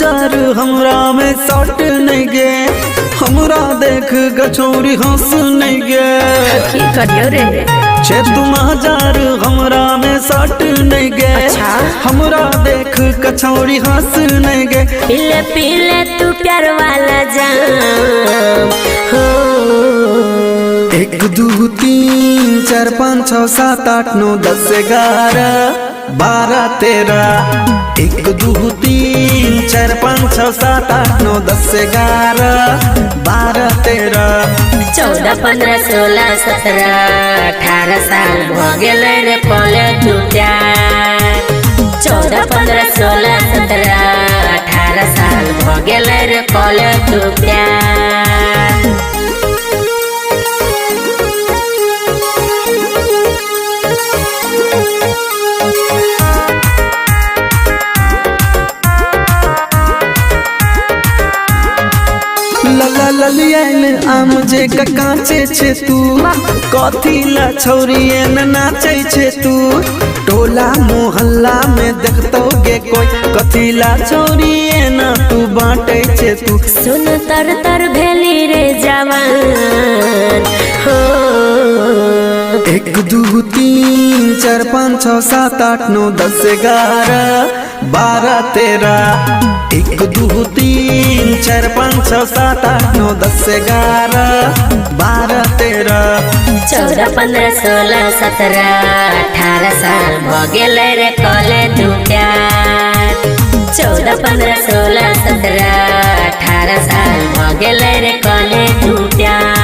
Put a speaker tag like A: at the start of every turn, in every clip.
A: नजर हमरा में सट नहीं गे, हमरा देख गछौरी हंस नहीं गे।
B: की करियो रे
A: छे तुम हजार हमरा में सट नहीं गे,
B: अच्छा?
A: हमरा देख कछौरी हंस नहीं गे।
B: पीले पीले तू प्यार वाला जाम हो।
A: 1 2 3 4 5 6 7 8 9 10 11 12 13 1 2 3 4 5 6 7 8 9 10 11 12 13
B: 14 15 16 17 18 साल हो गेले रे पले तू प्यार। 14 15 16 17 18 साल हो गेले रे पले तू प्यार।
A: लला ललियाल आम जे काचे छे तू, कथी ला छौरिए न नाचे छे तू। टोला मोहल्ला में देखतो गे कोई, कथी ला छौरिए न तू बाटे छे तू।
B: सुन तर तर भेली रे जवान हो।
A: 1 2 3 4 5 6 7 8 9 10 11 12 13 1 2 3 4 5 6 7 8 9 10 11 12 13
B: 14 15 16 17 18 साल हो गेले रे कले तू प्यार। 14 15 16 17 18 साल हो गेले रे कले तू प्यार।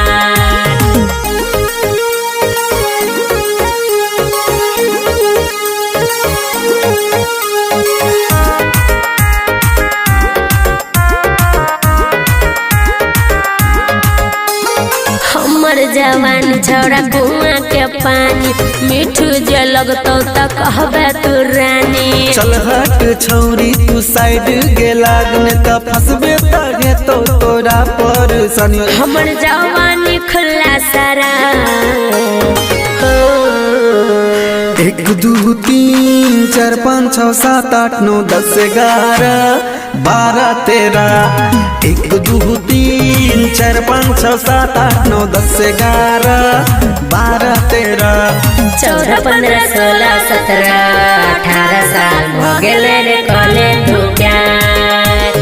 B: हमर जवान छौड़ा कुआं के पानी, मीठू जे लगतो त कहबे तू रानी।
A: चल हट छौरी तू साइड गे लागने त फसबे त तो तोरा परेशानी।
B: हमर जवानी खुला सारा हो।
A: 1 2 3 4 5 6 7 8 9 10 11 12 13 1 2 3 4 5 6 7 8 9 10 11 12 13
B: 14 15 16 17 18 साल हो गेले रे कले तू प्यार।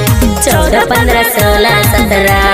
B: 14 15 16 17